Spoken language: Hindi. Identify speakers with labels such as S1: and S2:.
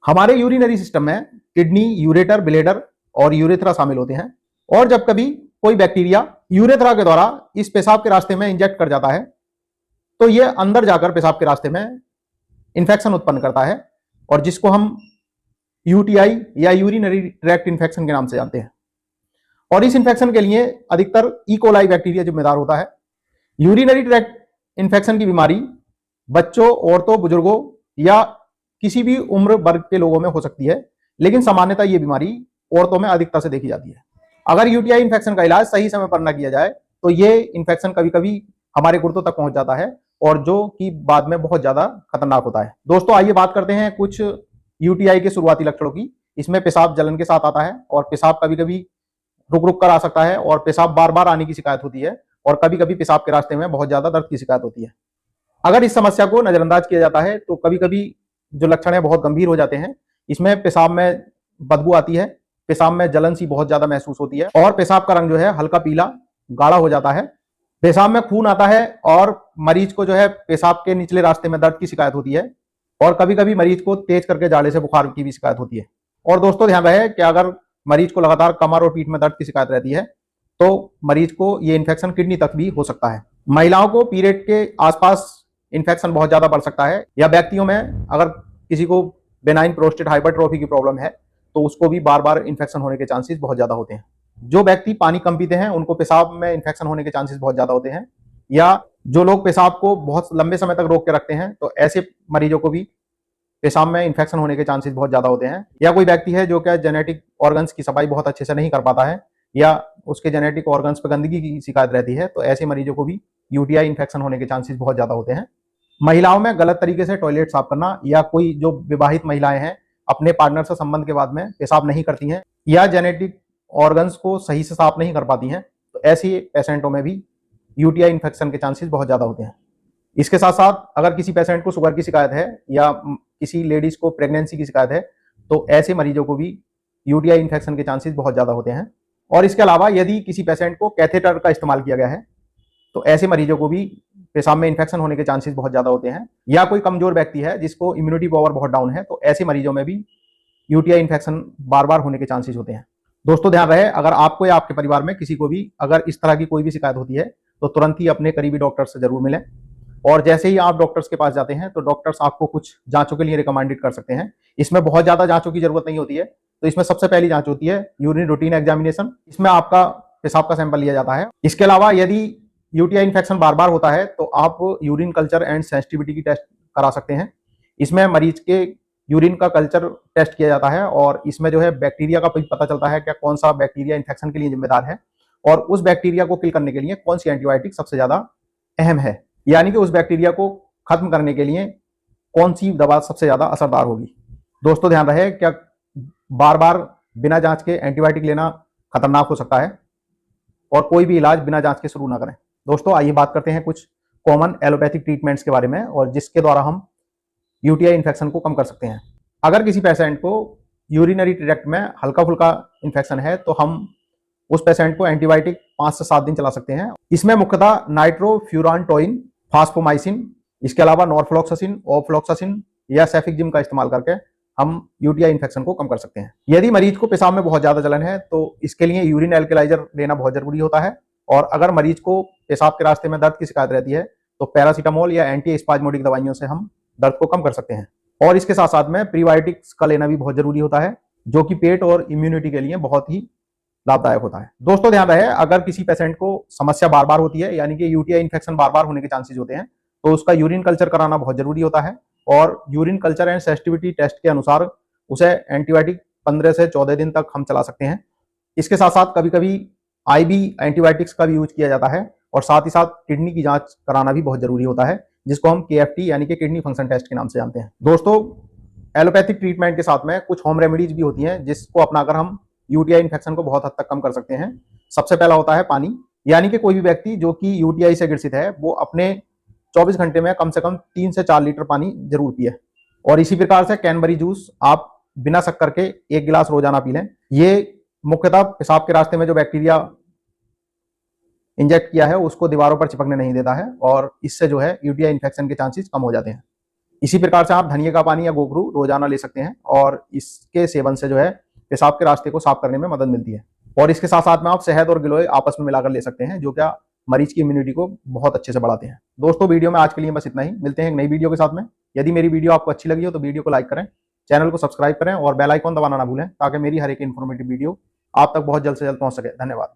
S1: हमारे यूरिनरी सिस्टम में किडनी, यूरेटर, ब्लेडर और यूरेथ्रा शामिल होते हैं। और जब कभी कोई बैक्टीरिया यूरेथ्रा के द्वारा इस पेशाब के रास्ते में इंजेक्ट कर जाता है तो ये अंदर जाकर पेशाब के रास्ते में इंफेक्शन उत्पन्न करता है और जिसको हम यूटीआई या यूरिनरी ट्रैक्ट इंफेक्शन के नाम से जानते हैं। और इस इंफेक्शन के लिए अधिकतर ई कोलाई बैक्टीरिया जिम्मेदार होता है। यूरिनरी ट्रैक्ट इंफेक्शन की बीमारी बच्चों, औरतों, बुजुर्गों या किसी भी उम्र वर्ग के लोगों में हो सकती है, लेकिन सामान्यतः ये बीमारी औरतों में अधिकता से देखी जाती है। अगर यूटीआई इंफेक्शन का इलाज सही समय पर न किया जाए तो ये इंफेक्शन कभी कभी हमारे गुर्दों तक पहुंच जाता है और जो कि बाद में बहुत ज्यादा खतरनाक होता है। दोस्तों आइए बात करते हैं कुछ यूटीआई के शुरुआती लक्षणों की। इसमें पेशाब जलन के साथ आता है और पेशाब कभी कभी रुक रुक कर आ सकता है और पेशाब बार बार आने की शिकायत होती है और कभी कभी पेशाब के रास्ते में बहुत ज्यादा दर्द की शिकायत होती है। अगर इस समस्या को नजरअंदाज किया जाता है तो कभी कभी जो लक्षण है बहुत गंभीर हो जाते हैं। इसमें पेशाब में बदबू आती है, पेशाब में जलन सी बहुत ज्यादा महसूस होती है और पेशाब का रंग जो है हल्का पीला गाढ़ा हो जाता है। पेशाब में खून आता है और मरीज को जो है पेशाब के निचले रास्ते में दर्द की शिकायत होती है और कभी कभी मरीज को तेज करके जाड़े से बुखार की भी शिकायत होती है। और दोस्तों ध्यान रहे कि अगर मरीज को लगातार कमर और पीठ में दर्द की शिकायत रहती है तो मरीज को ये इन्फेक्शन किडनी तक भी हो सकता है। महिलाओं को पीरियड के आसपास इन्फेक्शन बहुत ज्यादा बढ़ सकता है या व्यक्तियों में अगर किसी को बेनाइन प्रोस्टेट हाइपरट्रोफी की प्रॉब्लम है तो उसको भी बार बार इन्फेक्शन होने के चांसेस बहुत ज्यादा होते हैं। जो व्यक्ति पानी कम पीते हैं उनको पेशाब में इन्फेक्शन होने के चांसेस बहुत ज्यादा होते हैं, या जो लोग पेशाब को बहुत लंबे समय तक रोक के रखते हैं तो ऐसे मरीजों को भी पेशाब में इन्फेक्शन होने के चांसेस बहुत ज्यादा होते हैं। या कोई व्यक्ति है जो क्या जेनेटिक ऑर्गन्स की सफाई बहुत अच्छे से नहीं कर पाता है या उसके जेनेटिक ऑर्गन्स पर गंदगी की शिकायत रहती है तो ऐसे मरीजों को भी यूटीआई इन्फेक्शन होने के चांसेस बहुत ज्यादा होते हैं। महिलाओं में गलत तरीके से टॉयलेट साफ करना या कोई जो विवाहित महिलाएं हैं अपने पार्टनर से संबंध के बाद में पेशाब नहीं करती हैं या जेनेटिक ऑर्गन्स को सही से साफ नहीं कर पाती हैं तो ऐसे पेशेंटों में भी यूटीआई इन्फेक्शन के चांसेस बहुत ज्यादा होते हैं। इसके साथ साथ अगर किसी पेशेंट को शुगर की शिकायत है या किसी लेडीज को प्रेगनेंसी की शिकायत है तो ऐसे मरीजों को भी यूटीआई इन्फेक्शन के चांसेस बहुत ज्यादा होते हैं। और इसके अलावा यदि किसी पेशेंट को कैथेटर का इस्तेमाल किया गया है तो ऐसे मरीजों को भी पेशाब में इन्फेक्शन होने के चांसेस बहुत ज्यादा होते हैं। या कोई कमजोर व्यक्ति है जिसको इम्यूनिटी पावर बहुत डाउन है तो ऐसे मरीजों में भी यूटीआई इन्फेक्शन बार बार होने के चांसेस होते हैं। दोस्तों ध्यान रहे, अगर आपको या आपके परिवार में किसी को भी अगर इस तरह की कोई भी शिकायत होती है तो तुरंत ही अपने करीबी डॉक्टर से जरूर मिलें। और जैसे ही आप डॉक्टर्स के पास जाते हैं तो डॉक्टर्स आपको कुछ जांचों के लिए रिकमेंडेड कर सकते हैं। इसमें बहुत ज्यादा जांचों की जरूरत नहीं होती है, तो इसमें सबसे पहली जांच होती है यूरिन रूटीन एग्जामिनेशन। इसमें आपका पेशाब का सैंपल लिया जाता है। इसके अलावा यदि यूटीआई इन्फेक्शन बार बार होता है तो आप यूरिन कल्चर एंड सेंसिटिविटी की टेस्ट करा सकते हैं। इसमें मरीज के यूरिन का कल्चर टेस्ट किया जाता है और इसमें जो है बैक्टीरिया का पता चलता है कि कौन सा बैक्टीरिया इन्फेक्शन के लिए जिम्मेदार है और उस बैक्टीरिया को किल करने के लिए कौन सी एंटीबायोटिक सबसे ज्यादा अहम है, यानी कि उस बैक्टीरिया को खत्म करने के लिए कौन सी दवा सबसे ज्यादा असरदार होगी। दोस्तों ध्यान रहे, क्या बार बार बिना जांच के एंटीबायोटिक लेना खतरनाक हो सकता है और कोई भी इलाज बिना जांच के शुरू ना करें। दोस्तों आइए बात करते हैं कुछ कॉमन एलोपैथिक ट्रीटमेंट्स के बारे में और जिसके द्वारा हम यूटीआई इन्फेक्शन को कम कर सकते हैं। अगर किसी पेशेंट को यूरिनरी ट्रैक्ट में हल्का फुल्का इन्फेक्शन है तो हम उस पेशेंट को एंटीबायोटिक 5 से 7 दिन चला सकते हैं। इसमें मुख्यतः नाइट्रोफ्यूरानटोइन, फास्फोमाइसिन, इसके अलावा नॉरफ्लॉक्सासिन, ओफ्लॉक्सासिन या सेफिकजिम का इस्तेमाल करके हम यूटीआई इन्फेक्शन को कम कर सकते हैं। यदि मरीज को पेशाब में बहुत ज्यादा जलन है तो इसके लिए यूरिन एल्कलाइजर लेना बहुत जरूरी होता है। और अगर मरीज को पेशाब के रास्ते में दर्द की शिकायत रहती है तो पैरासीटामोल या एंटी स्पाज्मोडिक दवाइयों से हम दर्द को कम कर सकते हैं। और इसके साथ साथ में प्रीबायोटिक्स का लेना भी बहुत जरूरी होता है जो कि पेट और इम्यूनिटी के लिए बहुत ही लाभदायक होता है। दोस्तों ध्यान रहे, अगर किसी पेशेंट को समस्या बार बार होती है यानी कि यूटीआई इन्फेक्शन बार बार होने के चांसेस होते हैं तो उसका यूरिन कल्चर कराना बहुत जरूरी होता है और urine culture and sensitivity test के अनुसार उसे एंटीबायोटिक 15 से 14 दिन तक हम चला सकते हैं। इसके साथ साथ कभी कभी आईवी एंटीबायोटिक्स का भी यूज किया जाता है और साथ ही साथ किडनी की जांच कराना भी बहुत जरूरी होता है जिसको हम केएफटी यानी कि किडनी फंक्शन टेस्ट के नाम से जानते हैं। दोस्तों एलोपैथिक ट्रीटमेंट के साथ में कुछ होम रेमेडीज भी होती हैं जिसको अपनाकर हम यूटीआई इन्फेक्शन को बहुत हद तक कम कर सकते हैं। सबसे पहला होता है पानी, यानी कि कोई भी व्यक्ति जो कि यूटीआई से ग्रसित है वो अपने 24 घंटे में कम से कम 3 से 4 लीटर पानी जरूर पिए। और इसी प्रकार से कैनबरी जूस आप बिना शक्कर के 1 गिलास रोजाना पी लें। ये मुख्यतः पेशाब के रास्ते में जो बैक्टीरिया इंजेक्ट किया है उसको दीवारों पर चिपकने नहीं देता है और इससे जो है यूटीआई इन्फेक्शन के चांसेस कम हो जाते हैं। इसी प्रकार से आप धनिया का पानी या गोखरू रोजाना ले सकते हैं और इसके सेवन से जो है पेशाब के रास्ते को साफ करने में मदद मिलती है। और इसके साथ साथ में आप शहद और गिलोय आपस में मिलाकर ले सकते हैं, जो क्या मरीज की इम्यूनिटी को बहुत अच्छे से बढ़ाते हैं। दोस्तों, वीडियो में आज के लिए बस इतना ही। मिलते हैं एक नई वीडियो के साथ में। यदि मेरी वीडियो आपको अच्छी लगी हो तो वीडियो को लाइक करें, चैनल को सब्सक्राइब करें और बेल आइकॉन दबाना ना भूलें, ताकि मेरी हर एक इन्फॉर्मेटिव वीडियो आप तक बहुत जल्द से जल्द पहुंच सके। धन्यवाद।